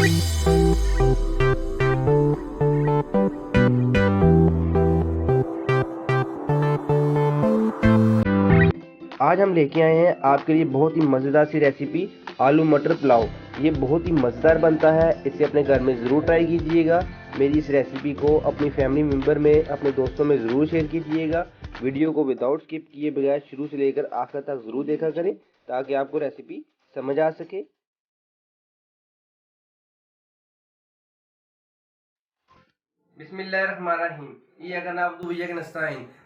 आज हम लेके आए हैं आपके लिए बहुत ही मज़ेदार सी रेसिपी आलू मटर पुलाव। ये बहुत ही मज़ेदार बनता है, इसे अपने घर में ज़रूर ट्राई कीजिएगा। मेरी इस रेसिपी को अपनी फैमिली मेम्बर में, अपने दोस्तों में ज़रूर शेयर कीजिएगा। वीडियो को विदाउट स्किप किए बगैर शुरू से लेकर आखिर तक ज़रूर देखा करें ताकि आपको रेसिपी समझ आ सके। बिस्मिल्लाहिर्रहमानिर्रहीम।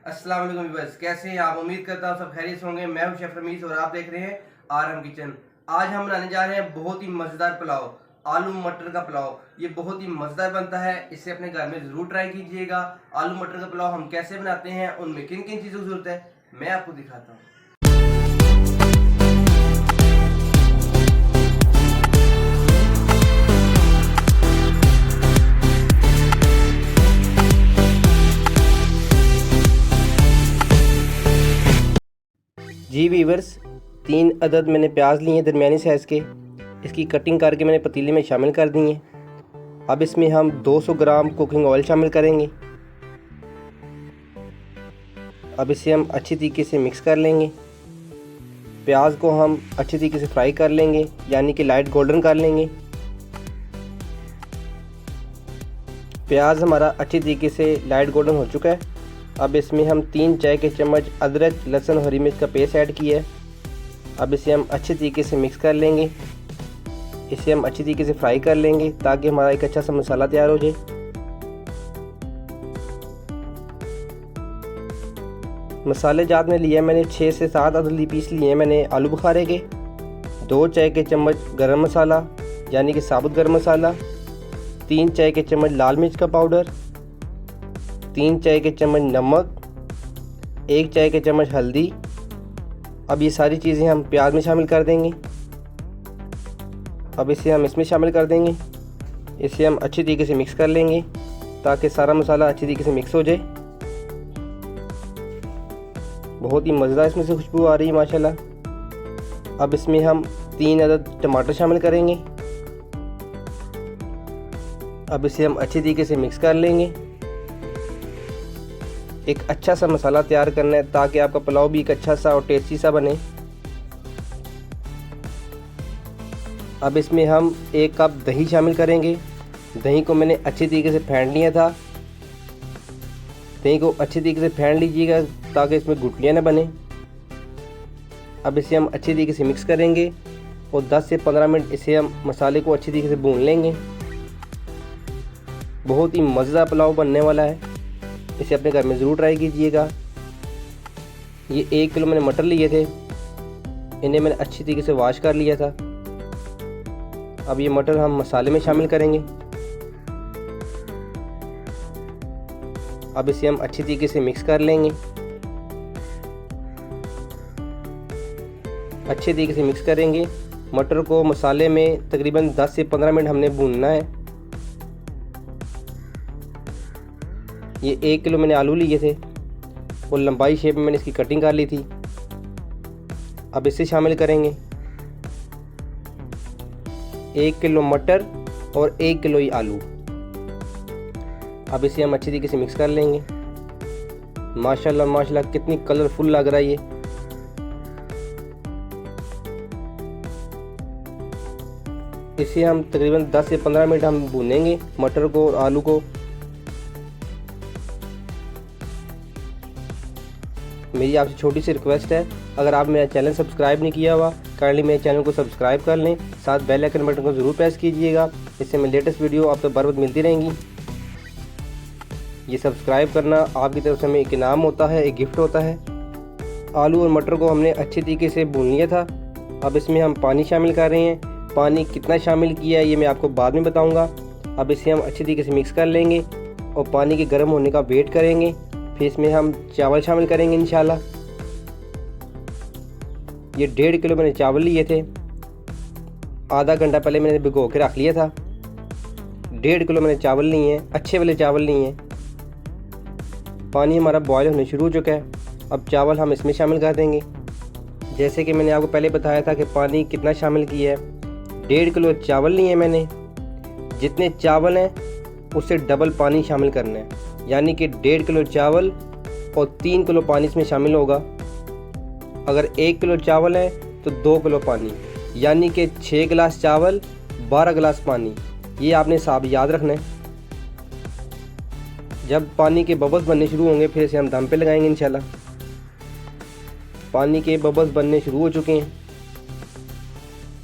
अस्सलाम वालेकुम व्यूअर्स, कैसे हैं आप? उम्मीद करता हूँ सब खैरियत होंगे। मैं हूं शेफ रमीज और आप देख रहे हैं आरएम किचन। आज हम बनाने जा रहे हैं बहुत ही मज़ेदार पुलाव, आलू मटर का पुलाव। ये बहुत ही मज़ेदार बनता है, इसे अपने घर में ज़रूर ट्राई कीजिएगा। आलू मटर का पुलाव हम कैसे बनाते हैं, उनमें किन किन चीज़ों की ज़रूरत है, मैं आपको दिखाता हूँ। जी वीवर्स, 3 अदद मैंने प्याज लिए हैं दरमियानी साइज़ के। इसकी कटिंग करके मैंने पतीले में शामिल कर दी हैं। अब इसमें हम 200 ग्राम कुकिंग ऑयल शामिल करेंगे। अब इसे हम अच्छी तरीके से मिक्स कर लेंगे। प्याज को हम अच्छी तरीके से फ्राई कर लेंगे, यानी कि लाइट गोल्डन कर लेंगे। प्याज हमारा अच्छी तरीके से लाइट गोल्डन हो चुका है। अब इसमें हम 3 चाय के चम्मच अदरक, लहसुन, हरी मिर्च का पेस्ट ऐड किया है। अब इसे हम अच्छे तरीके से मिक्स कर लेंगे। इसे हम अच्छी तरीके से फ्राई कर लेंगे ताकि हमारा एक अच्छा सा मसाला तैयार हो जाए। मसाले जात में लिया मैंने 6 से 7 अदरक पीस लिए हैं मैंने आलू बुखारे के। 2 चाय के चम्मच गरम मसाला यानी कि साबुत गरम मसाला, 3 चाय के चम्मच लाल मिर्च का पाउडर, 3 चाय के चम्मच नमक, 1 चाय के चम्मच हल्दी। अब ये सारी चीज़ें हम प्याज में शामिल कर देंगे। अब इसे हम इसमें शामिल कर देंगे। इसे हम अच्छी तरीके से मिक्स कर लेंगे ताकि सारा मसाला अच्छी तरीके से मिक्स हो जाए। बहुत ही मज़ेदार इसमें से खुशबू आ रही है माशाल्लाह। अब इसमें हम 3 अदद टमाटर शामिल करेंगे। अब इसे हम अच्छी तरीके से मिक्स कर लेंगे। एक अच्छा सा मसाला तैयार करना है ताकि आपका पुलाव भी एक अच्छा सा और टेस्टी सा बने। अब इसमें हम 1 कप दही शामिल करेंगे। दही को मैंने अच्छी तरीके से फेंट लिया था। दही को अच्छी तरीके से फेंट लीजिएगा ताकि इसमें गुठलियाँ न बने। अब इसे हम अच्छी तरीके से मिक्स करेंगे और 10 से 15 मिनट इसे हम मसाले को अच्छी तरीके से भून लेंगे। बहुत ही मज़ेदार पुलाव बनने वाला है, इसे अपने घर में ज़रूर ट्राई कीजिएगा। ये 1 किलो मैंने मटर लिए थे, इन्हें मैंने अच्छी तरीके से वॉश कर लिया था। अब ये मटर हम मसाले में शामिल करेंगे। अब इसे हम अच्छी तरीके से मिक्स कर लेंगे। अच्छे तरीके से मिक्स करेंगे। मटर को मसाले में तकरीबन 10 से 15 मिनट हमने भूनना है। ये 1 किलो मैंने आलू लिए थे और लंबाई शेप में मैंने इसकी कटिंग कर ली थी। अब इसे शामिल करेंगे। 1 किलो मटर और 1 किलो ही आलू। अब इसे हम अच्छी तरीके से मिक्स कर लेंगे। माशाल्लाह माशाल्लाह कितनी कलरफुल लग रहा है ये। इसे हम तकरीबन 10 से 15 मिनट हम भूनेंगे मटर को और आलू को। मेरी आपसे छोटी सी रिक्वेस्ट है, अगर आप मेरा चैनल सब्सक्राइब नहीं किया हुआ काइंडली मेरे चैनल को सब्सक्राइब कर लें, साथ बेल आइकन बटन को ज़रूर प्रेस कीजिएगा। इससे मैं लेटेस्ट वीडियो आपको बर वक्त मिलती रहेंगी। ये सब्सक्राइब करना आपकी तरफ से हमें एक इनाम होता है, एक गिफ्ट होता है। आलू और मटर को हमने अच्छी तरीके से भून लिया था। अब इसमें हम पानी शामिल कर रहे हैं। पानी कितना शामिल किया है ये मैं आपको बाद में बताऊँगा। अब इसे हम अच्छी तरीके से मिक्स कर लेंगे और पानी के गर्म होने का वेट करेंगे। फिर इसमें हम चावल शामिल करेंगे इंशाल्लाह। ये 1.5 किलो मैंने चावल लिए थे, आधा घंटा पहले मैंने भिगो के रख लिया था। 1.5 किलो मैंने चावल लिए हैं, अच्छे वाले चावल लिए हैं। पानी हमारा बॉयल होने शुरू हो चुका है। अब चावल हम इसमें शामिल कर देंगे। जैसे कि मैंने आपको पहले बताया था कि पानी कितना शामिल किया है। 1.5 किलो चावल लिए हैं मैंने, जितने चावल हैं उससे डबल पानी शामिल करना है, यानी कि 1.5 किलो चावल और 3 किलो पानी इसमें शामिल होगा। अगर 1 किलो चावल है तो 2 किलो पानी, यानी कि 6 गिलास चावल 12 गिलास पानी। ये आपने हिसाब याद रखना है। जब पानी के बबल्स बनने शुरू होंगे फिर इसे हम दम पे लगाएंगे इंशाल्लाह। पानी के बबल्स बनने शुरू हो चुके हैं,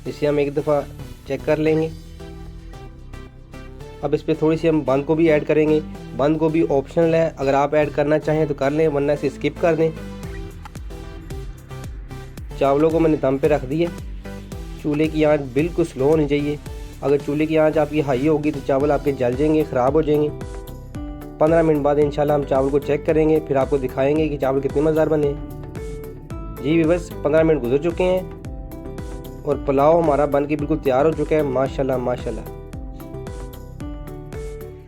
इसे हम एक दफ़ा चेक कर लेंगे। अब इस पर थोड़ी सी हम बंद गोभी ऐड करेंगे। बंद गोभी ऑप्शनल है, अगर आप ऐड करना चाहें तो कर लें, वरना इसे स्किप कर दें। चावलों को मैंने दम पे रख दिया। चूल्हे की आंच बिल्कुल स्लो होनी चाहिए। अगर चूल्हे की आंच आपकी हाई होगी तो चावल आपके जल जाएंगे, ख़राब हो जाएंगे। 15 मिनट बाद इंशाल्लाह हम चावल को चेक करेंगे, फिर आपको दिखाएंगे कि चावल कितने मज़ेदार बने। जी व्यूअर्स, 15 मिनट गुजर चुके हैं और पुलाव हमारा बन के बिल्कुल तैयार हो चुका है। माशाल्लाह माशाल्लाह।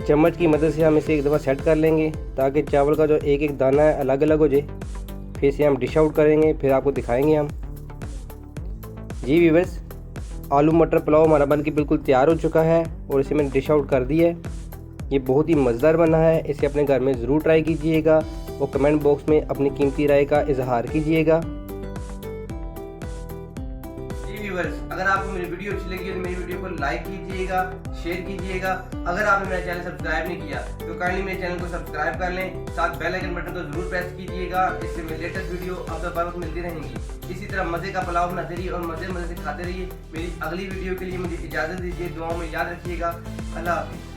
चम्मच की मदद से हम इसे एक दफ़ा सेट कर लेंगे ताकि चावल का जो एक एक दाना है अलग अलग हो जाए। फिर इसे हम डिश आउट करेंगे, फिर आपको दिखाएंगे हम। जी व्यूअर्स, आलू मटर पुलाव हमारा बन के बिल्कुल तैयार हो चुका है और इसे मैंने डिश आउट कर दिया है। ये बहुत ही मज़ेदार बना है। इसे अपने घर में ज़रूर ट्राई कीजिएगा और कमेंट बॉक्स में अपनी कीमती राय का इजहार कीजिएगा। अगर आपको मेरी वीडियो अच्छी लगी तो मेरी वीडियो को लाइक कीजिएगा, शेयर कीजिएगा। अगर आपने मेरा चैनल सब्सक्राइब नहीं किया तो काइंडली मेरे चैनल को सब्सक्राइब कर लें, साथ बेल आइकन बटन को जरूर प्रेस कीजिएगा। इससे मेरी लेटेस्ट वीडियो आप तक बर वक्त मिलती रहेंगी। इसी तरह मज़े का पुलाव बनाते रहिए और मज़े से खाते रहिए। मेरी अगली वीडियो के लिए मुझे इजाज़त दीजिए। दुआओं में याद रखिएगा। अल्लाह हाफिज़।